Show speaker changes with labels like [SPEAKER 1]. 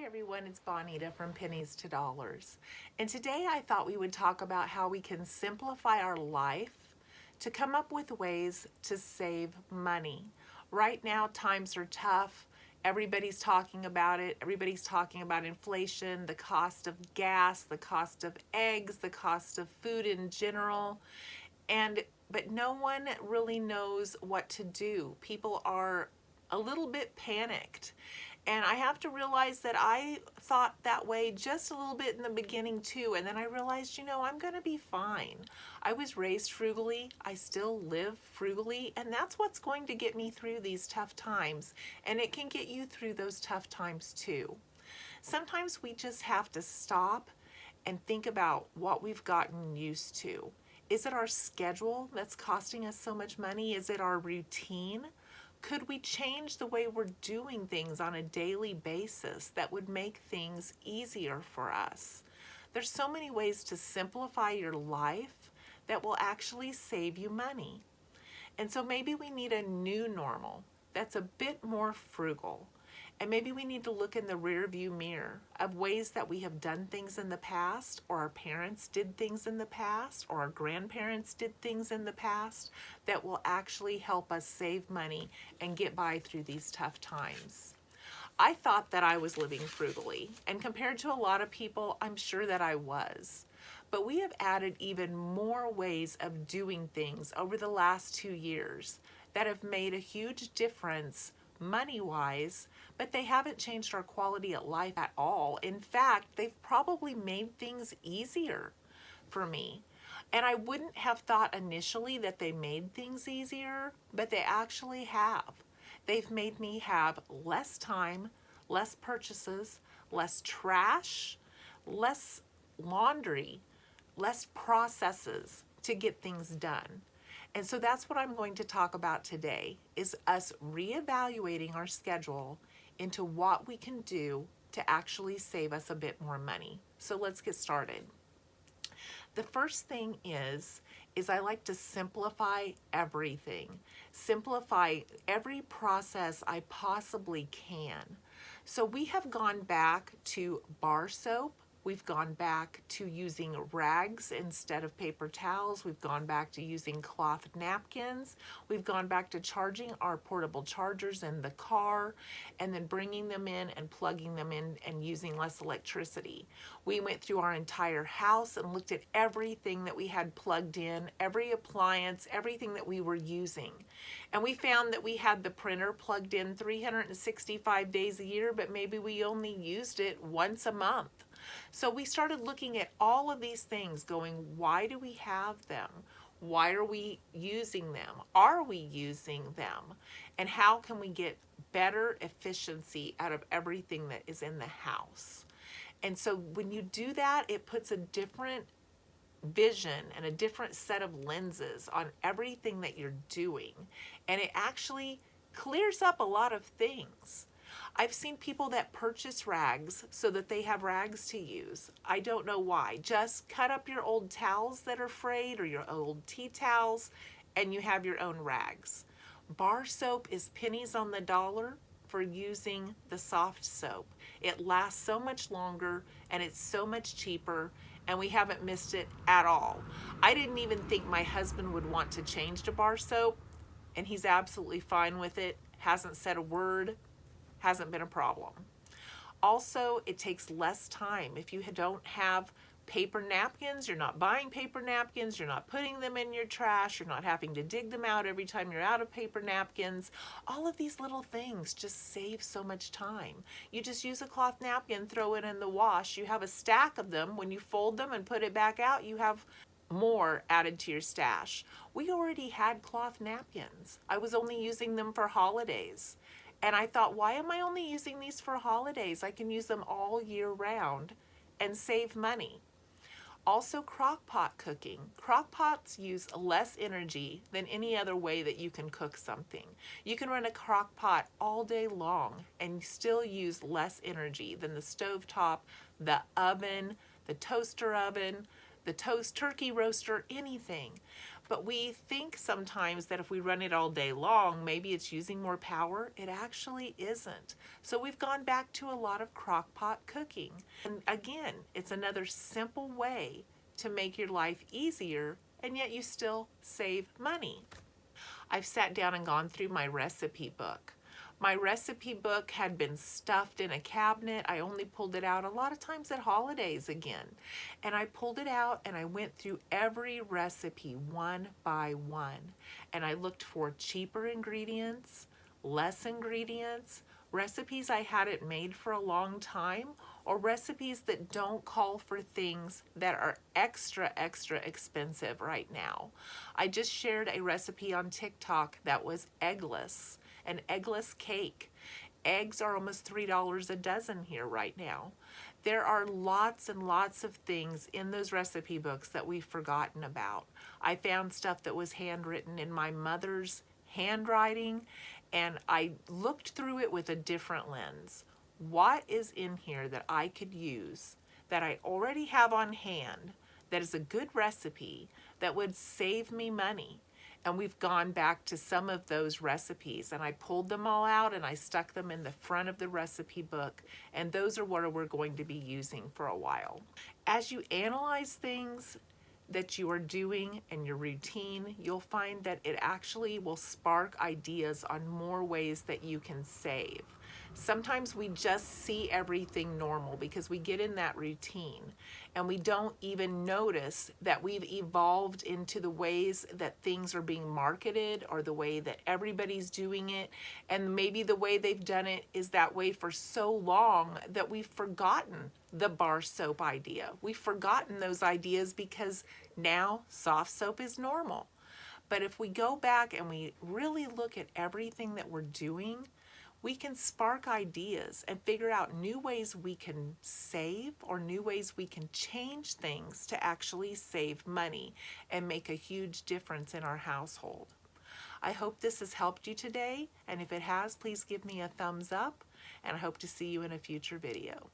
[SPEAKER 1] everyone, it's Bonita from Pennies to Dollars. And today I thought we would talk about how we can simplify our life to come up with ways to save money. Right now, times are tough. Everybody's talking about it. Everybody's talking about inflation, the cost of gas, the cost of eggs, the cost of food in general. But no one really knows what to do. People are a little bit panicked. And I have to realize that I thought that way just a little bit in the beginning too. And then I realized, I'm going to be fine. I was raised frugally. I still live frugally. And that's what's going to get me through these tough times. And it can get you through those tough times too. Sometimes we just have to stop and think about what we've gotten used to. Is it our schedule that's costing us so much money? Is it our routine? Could we change the way we're doing things on a daily basis that would make things easier for us? There's so many ways to simplify your life that will actually save you money. And so maybe we need a new normal that's a bit more frugal. And maybe we need to look in the rearview mirror of ways that we have done things in the past, or our parents did things in the past, or our grandparents did things in the past that will actually help us save money and get by through these tough times. I thought that I was living frugally, and compared to a lot of people, I'm sure that I was. But we have added even more ways of doing things over the last 2 years that have made a huge difference money-wise, but they haven't changed our quality of life at all. In fact, they've probably made things easier for me. And I wouldn't have thought initially that they made things easier, but they actually have. They've made me have less time, less purchases, less trash, less laundry, less processes to get things done. And so that's what I'm going to talk about today, is us reevaluating our schedule into what we can do to actually save us a bit more money. So let's get started. The first thing is I like to simplify everything. Simplify every process I possibly can. So we have gone back to bar soap. We've gone back to using rags instead of paper towels. We've gone back to using cloth napkins. We've gone back to charging our portable chargers in the car and then bringing them in and plugging them in and using less electricity. We went through our entire house and looked at everything that we had plugged in, every appliance, everything that we were using. And we found that we had the printer plugged in 365 days a year, but maybe we only used it once a month. So we started looking at all of these things going, why do we have them? Why are we using them? Are we using them? And how can we get better efficiency out of everything that is in the house? And so when you do that, it puts a different vision and a different set of lenses on everything that you're doing. And it actually clears up a lot of things. I've seen people that purchase rags so that they have rags to use. I don't know why. Just cut up your old towels that are frayed or your old tea towels and you have your own rags. Bar soap is pennies on the dollar for using the soft soap. It lasts so much longer and it's so much cheaper, and we haven't missed it at all. I didn't even think my husband would want to change to bar soap, and he's absolutely fine with it. Hasn't said a word. Hasn't been a problem. Also, it takes less time. If you don't have paper napkins, you're not buying paper napkins, you're not putting them in your trash, you're not having to dig them out every time you're out of paper napkins. All of these little things just save so much time. You just use a cloth napkin, throw it in the wash. You have a stack of them. When you fold them and put it back out, you have more added to your stash. We already had cloth napkins. I was only using them for holidays. And I thought, why am I only using these for holidays? I can use them all year round and save money. Also, crock pot cooking. Crock pots use less energy than any other way that you can cook something. You can run a crock pot all day long and still use less energy than the stovetop, the oven, the toaster oven, the turkey roaster, anything. But we think sometimes that if we run it all day long, maybe it's using more power. It actually isn't. So we've gone back to a lot of crock pot cooking. And again, it's another simple way to make your life easier, and yet you still save money. I've sat down and gone through my recipe book. My recipe book had been stuffed in a cabinet. I only pulled it out a lot of times at holidays again. And I pulled it out and I went through every recipe one by one. And I looked for cheaper ingredients, less ingredients, recipes I hadn't made for a long time, or recipes that don't call for things that are extra expensive right now. I just shared a recipe on TikTok that was eggless, an eggless cake. Eggs are almost $3 a dozen here right now. There are lots and lots of things in those recipe books that we've forgotten about. I found stuff that was handwritten in my mother's handwriting, and I looked through it with a different lens. What is in here that I could use, that I already have on hand, that is a good recipe, that would save me money? And we've gone back to some of those recipes, and I pulled them all out and I stuck them in the front of the recipe book, and those are what we're going to be using for a while. As you analyze things that you are doing in your routine, you'll find that it actually will spark ideas on more ways that you can save. Sometimes we just see everything normal because we get in that routine and we don't even notice that we've evolved into the ways that things are being marketed or the way that everybody's doing it. And maybe the way they've done it is that way for so long that we've forgotten the bar soap idea. We've forgotten those ideas because now soft soap is normal. But if we go back and we really look at everything that we're doing, we can spark ideas and figure out new ways we can save or new ways we can change things to actually save money and make a huge difference in our household. I hope this has helped you today, and if it has, please give me a thumbs up, and I hope to see you in a future video.